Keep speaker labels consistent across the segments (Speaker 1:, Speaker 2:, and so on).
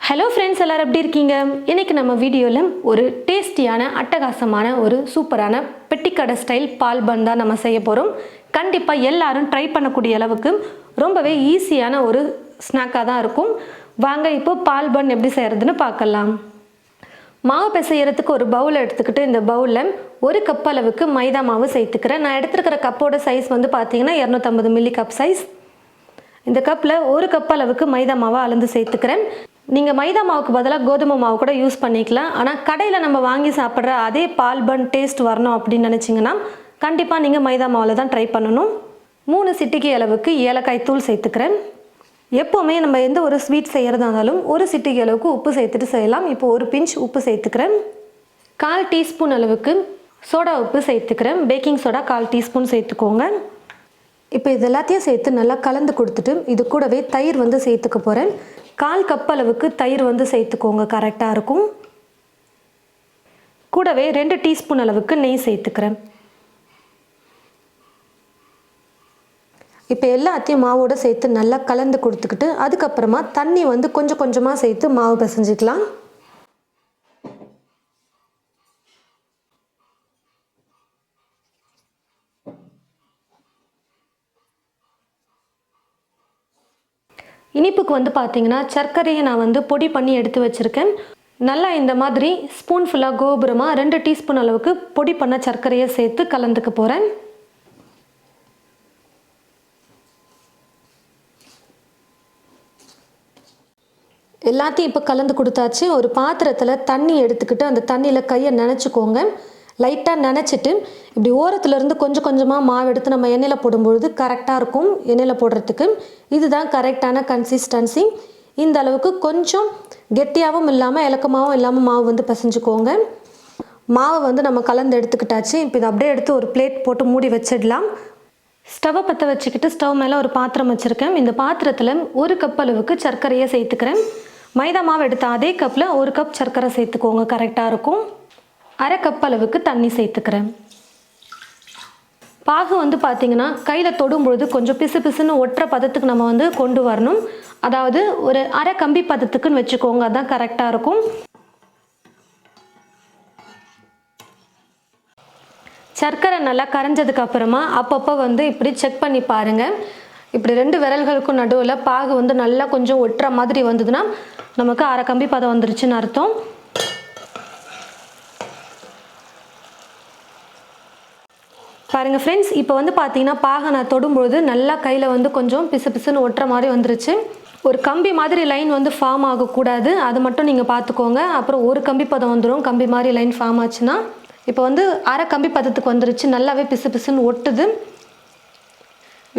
Speaker 1: Hello friends, எல்லாரும் எப்படி இருக்கீங்க? இன்றைக்கி நம்ம வீடியோவில் ஒரு டேஸ்டியான அட்டகாசமான ஒரு சூப்பரான பெட்டிக்கடை ஸ்டைல் பால் பன் தான் நம்ம செய்ய போகிறோம். கண்டிப்பாக எல்லாரும் ட்ரை பண்ணக்கூடிய அளவுக்கு ரொம்பவே ஈஸியான ஒரு ஸ்நாக்காக தான் இருக்கும். வாங்க இப்போ பால் பன் எப்படி செய்கிறதுன்னு பார்க்கலாம். மாவு பிசையறதுக்கு ஒரு பவுல் எடுத்துக்கிட்டு இந்த பவுலில் ஒரு கப் அளவுக்கு மைதா மாவு சேர்த்துக்கிறேன். நான் எடுத்துருக்கிற கப்போட சைஸ் வந்து பார்த்தீங்கன்னா 250 மில்லி கப் சைஸ். இந்த கப்பில் ஒரு கப் அளவுக்கு மைதா மாவை அளந்து சேர்த்துக்கிறேன். நீங்கள் மைதா மாவுக்கு பதிலாக கோதுமை மாவு கூட யூஸ் பண்ணிக்கலாம். ஆனால் கடையில் நம்ம வாங்கி சாப்பிட்ற அதே பால் பன் டேஸ்ட் வரணும் அப்படின்னு நினச்சிங்கன்னா கண்டிப்பாக நீங்கள் மைதா மாவில் தான் ட்ரை பண்ணணும். 3 சிட்டிகை அளவுக்கு ஏலக்காய் தூள் சேர்த்துக்கிறேன். எப்போவுமே நம்ம எந்த ஒரு ஸ்வீட் செய்கிறதா இருந்தாலும் ஒரு சிட்டிகை அளவுக்கு உப்பு சேர்த்துட்டு செய்யலாம். இப்போ ஒரு பிஞ்ச் உப்பு சேர்த்துக்கிறேன். 1/4 டீஸ்பூன் அளவுக்கு சோடா உப்பு சேர்த்துக்கிறேன். பேக்கிங் சோடா 1/4 டீஸ்பூன் சேர்த்துக்கோங்க. இப்போ இது எல்லாத்தையும் சேர்த்து நல்லா கலந்து கொடுத்துட்டு இது கூடவே தயிர் வந்து சேர்த்துக்க போகிறேன். 1/4 கப் அளவுக்கு தயிர் வந்து சேர்த்துக்கோங்க, கரெக்டாக இருக்கும். கூடவே 2 டீஸ்பூன் அளவுக்கு நெய் சேர்த்துக்கிறேன். இப்போ எல்லாத்தையும் மாவோடு சேர்த்து நல்லா கலந்து கொடுத்துக்கிட்டு அதுக்கப்புறமா தண்ணி வந்து கொஞ்சம் கொஞ்சமாக சேர்த்து மாவு பிசைஞ்சிக்கலாம். இனிப்புக்கு வந்து பார்த்தீங்கன்னா சர்க்கரையை நான் வந்து பொடி பண்ணி எடுத்து வச்சுருக்கேன். நல்லா இந்த மாதிரி ஸ்பூன் ஃபுல்லாக கோபுரமாக 2 டீஸ்பூன் அளவுக்கு பொடி பண்ண சர்க்கரையை சேர்த்து கலந்துக்க போகிறேன். எல்லாத்தையும் இப்போ கலந்து கொடுத்தாச்சு. ஒரு பாத்திரத்தில் தண்ணி எடுத்துக்கிட்டு அந்த தண்ணியில் கையை நனைச்சிக்கோங்க. லைட்டாக நனைச்சிட்டு இப்படி ஓரத்துலேருந்து கொஞ்சம் கொஞ்சமாக மாவு எடுத்து நம்ம எண்ணெயில் போடும்பொழுது கரெக்டாக இருக்கும். எண்ணெயில் போடுறதுக்கு இதுதான் கரெக்டான கன்சிஸ்டன்சி. இந்த அளவுக்கு கொஞ்சம் கெட்டியாகவும் இல்லாமல் இலக்கமாகவும் இல்லாமல் மாவு வந்து பிசைஞ்சுக்கோங்க. மாவை வந்து நம்ம கலந்து எடுத்துக்கிட்டாச்சு. இப்போ இதை அப்படியே எடுத்து ஒரு பிளேட் போட்டு மூடி வச்சிடலாம். ஸ்டவ்வை பற்ற வச்சுக்கிட்டு ஸ்டவ் மேலே ஒரு பாத்திரம் வச்சுருக்கேன். இந்த பாத்திரத்தில் 1 கப் அளவுக்கு சர்க்கரையை சேர்த்துக்கிறேன். மைதா மாவு எடுத்த அதே கப்பில் 1 கப் சர்க்கரை சேர்த்துக்கோங்க, கரெக்டாக இருக்கும். 1/2 கப் அளவுக்கு தண்ணி சேர்த்துக்கிறேன். பாகு வந்து பார்த்திங்கன்னா கையில் தொடும்பொழுது கொஞ்சம் பிசு பிசுன்னு ஒற்றை பதத்துக்கு நம்ம வந்து கொண்டு வரணும். அதாவது ஒரு அரை கம்பி பதத்துக்குன்னு வச்சுக்கோங்க, அதுதான் கரெக்டாக இருக்கும். சர்க்கரை நல்லா கரைஞ்சதுக்கு அப்புறமா அப்பப்போ வந்து இப்படி செக் பண்ணி பாருங்கள். இப்படி 2 விரல்களுக்கும் நடுவில் பாகு வந்து நல்லா கொஞ்சம் ஒட்டுற மாதிரி வந்ததுன்னா நமக்கு அரை கம்பி பதம் வந்துருச்சுன்னு அர்த்தம். பாருங்கள் ஃப்ரெண்ட்ஸ், இப்போ வந்து பார்த்தீங்கன்னா பாகை நான் தொடும்பொழுது நல்லா கையில் வந்து கொஞ்சம் பிசு பிசுன்னு ஒட்டுற மாதிரி வந்துருச்சு. ஒரு கம்பி மாதிரி லைன் வந்து ஃபார்ம் ஆகக்கூடாது, அது மட்டும் நீங்கள் பார்த்துக்கோங்க. அப்புறம் ஒரு கம்பி பதம் வந்துடும் கம்பி மாதிரி லைன் ஃபார்ம் ஆச்சுன்னா. இப்போ வந்து அரை கம்பி பதத்துக்கு வந்துருச்சு, நல்லாவே பிசு பிசுன்னு ஒட்டுது.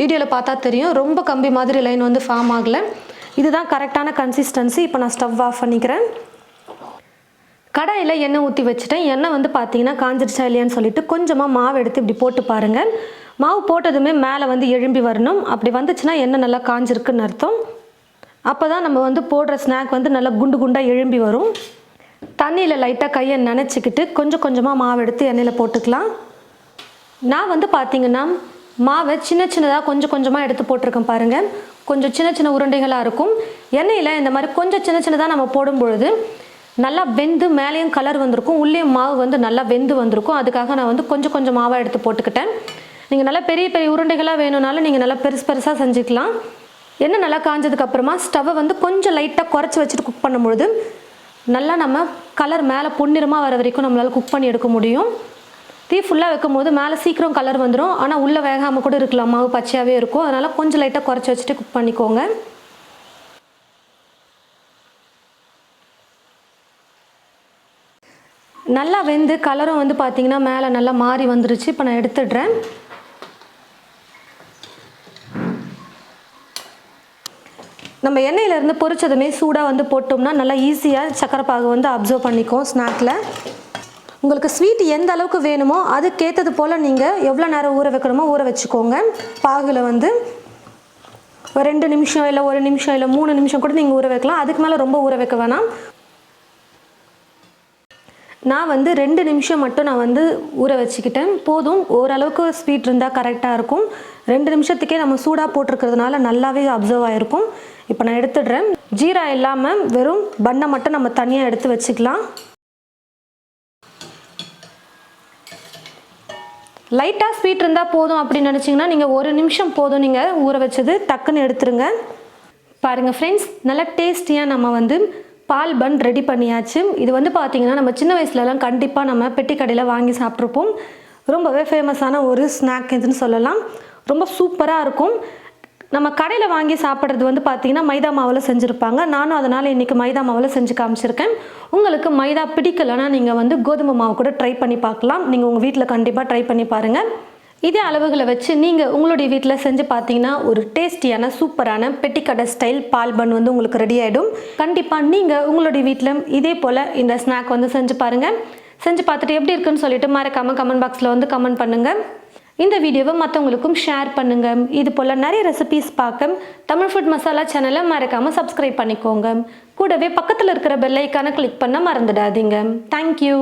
Speaker 1: வீடியோவில் பார்த்தா தெரியும், ரொம்ப கம்பி மாதிரி லைன் வந்து ஃபார்ம் ஆகலை. இதுதான் கரெக்டான கன்சிஸ்டன்சி. இப்போ நான் ஸ்டவ் ஆஃப் பண்ணிக்கிறேன். கடாயில் எண்ணெய் ஊற்றி வச்சுட்டேன். எண்ணெய் வந்து பார்த்தீங்கன்னா காஞ்சிருச்சா இல்லையான்னு சொல்லிட்டு கொஞ்சமாக மாவு எடுத்து இப்படி போட்டு பாருங்கள். மாவு போட்டதுமே மேலே வந்து எழும்பி வரணும். அப்படி வந்துச்சுன்னா எண்ணெய் நல்லா காஞ்சிருக்குன்னு அர்த்தம். அப்போ தான் நம்ம வந்து போடுற ஸ்நாக் வந்து நல்லா குண்டு குண்டாக எழும்பி வரும். தண்ணியில் லைட்டாக கையை நனைச்சிக்கிட்டு கொஞ்சம் கொஞ்சமாக மாவு எடுத்து எண்ணெயில் போட்டுக்கலாம். நான் வந்து பார்த்தீங்கன்னா மாவை சின்ன சின்னதாக கொஞ்சம் கொஞ்சமாக எடுத்து போட்டிருக்கேன் பாருங்கள். கொஞ்சம் சின்ன சின்ன உருண்டைகளாக இருக்கும். எண்ணெயில் இந்த மாதிரி கொஞ்சம் சின்ன சின்னதாக நம்ம போடும்பொழுது நல்லா வெந்து மேலேயும் கலர் வந்திருக்கும், உள்ளேயும் மாவு வந்து நல்லா வெந்து வந்திருக்கும். அதுக்காக நான் வந்து கொஞ்சம் கொஞ்சம் மாவாக எடுத்து போட்டுக்கிட்டேன். நீங்கள் நல்லா பெரிய பெரிய உருண்டைகளாக வேணும்னாலும் நீங்கள் நல்லா பெருசாக செஞ்சுக்கலாம். எண்ணெய் நல்லா காஞ்சதுக்கப்புறமா ஸ்டவ்வை வந்து கொஞ்சம் லைட்டாக குறைச்சி வச்சுட்டு குக் பண்ணும்பொழுது நல்லா நம்ம கலர் மேலே பொன்னிறமாக வர வரைக்கும் நம்மளால் குக் பண்ணி எடுக்க முடியும். தீ ஃபுல்லாக வைக்கும் போது மேலே சீக்கிரம் கலர் வந்துடும், ஆனால் உள்ளே வேகாமல் கூட இருக்கலாம், மாவு பச்சையாகவே இருக்கும். அதனால் கொஞ்சம் லைட்டாக குறைச்சி வச்சுட்டு குக் பண்ணிக்கோங்க. நல்லா வெந்து கலரும் வந்து பார்த்திங்கன்னா மேலே நல்லா மாறி வந்துருச்சு. இப்போ நான் எடுத்துடுறேன். நம்ம எண்ணெயிலேருந்து பொரிச்சதுமே சூடாக வந்து போட்டோம்னா நல்லா ஈஸியாக சக்கரை பாகு வந்து அப்சர்வ் பண்ணிக்கும் ஸ்நாக்கில். உங்களுக்கு ஸ்வீட் எந்த அளவுக்கு வேணுமோ அதுக்கேற்றது போல் நீங்கள் எவ்வளோ நேரம் ஊற வைக்கணுமோ ஊற வச்சுக்கோங்க. பாகில் வந்து 2 நிமிஷம் இல்லை 1 நிமிஷம் இல்லை 3 நிமிஷம் கூட நீங்கள் ஊற வைக்கலாம். அதுக்கு மேலே ரொம்ப ஊற வைக்க வேணாம். நான் வந்து 2 நிமிஷம் மட்டும் நான் வந்து ஊற வச்சுக்கிட்டேன். போதும், ஓரளவுக்கு ஸ்வீட் இருந்தால் கரெக்டாக இருக்கும். 2 நிமிஷத்துக்கே நம்ம சூடாக போட்டிருக்கிறதுனால நல்லாவே அப்சர்வ் ஆகிருக்கும். இப்போ நான் எடுத்துடுறேன். ஜீரா இல்லாமல் வெறும் பன்னை மட்டும் நம்ம தனியாக எடுத்து வச்சுக்கலாம். லைட்டாக ஸ்வீட் இருந்தால் போதும் அப்படின்னு நினச்சிங்கன்னா நீங்கள் 1 நிமிஷம் போதும், நீங்கள் ஊற வச்சது டக்குன்னு எடுத்துருங்க. பாருங்கள் ஃப்ரெண்ட்ஸ், நல்லா டேஸ்டியாக நம்ம வந்து பால் பன் ரெடி பண்ணியாச்சு. இது வந்து பார்த்திங்கன்னா நம்ம சின்ன வயசுலலாம் கண்டிப்பாக நம்ம பெட்டி கடையில் வாங்கி சாப்பிட்ருப்போம். ரொம்பவே ஃபேமஸான ஒரு ஸ்நாக் இதுன்னு சொல்லலாம். ரொம்ப சூப்பராக இருக்கும். நம்ம கடையில் வாங்கி சாப்பிட்றது வந்து பார்த்திங்கன்னா மைதா மாவில் செஞ்சுருப்பாங்க. நானும் அதனால் இன்றைக்கி மைதா மாவில் செஞ்சு காமிச்சிருக்கேன். உங்களுக்கு மைதா பிடிக்கலைன்னா நீங்கள் வந்து கோதுமை மாவு கூட ட்ரை பண்ணி பார்க்கலாம். நீங்கள் உங்கள் வீட்டில் கண்டிப்பாக ட்ரை பண்ணி பாருங்கள். இதே அளவுகளை வச்சு நீங்கள் உங்களுடைய வீட்டில் செஞ்சு பார்த்தீங்கன்னா ஒரு டேஸ்டியான சூப்பரான பெட்டிக்கடை ஸ்டைல் பால் பன் வந்து உங்களுக்கு ரெடி ஆகிடும். கண்டிப்பாக நீங்கள் உங்களுடைய வீட்டில் இதே போல் இந்த ஸ்நாக் வந்து செஞ்சு பாருங்கள். செஞ்சு பார்த்துட்டு எப்படி இருக்குன்னு சொல்லிட்டு மறக்காமல் கமெண்ட் பாக்ஸில் வந்து கமெண்ட் பண்ணுங்கள். இந்த வீடியோவை மற்றவங்களுக்கும் ஷேர் பண்ணுங்கள். இது போல் நிறைய ரெசிபீஸ் பார்க்க தமிழ் ஃபுட் மசாலா சேனலை மறக்காமல் சப்ஸ்கிரைப் பண்ணிக்கோங்க. கூடவே பக்கத்தில் இருக்கிற பெல் ஐக்கானை கிளிக் பண்ண மறந்துடாதீங்க. தேங்க்யூ.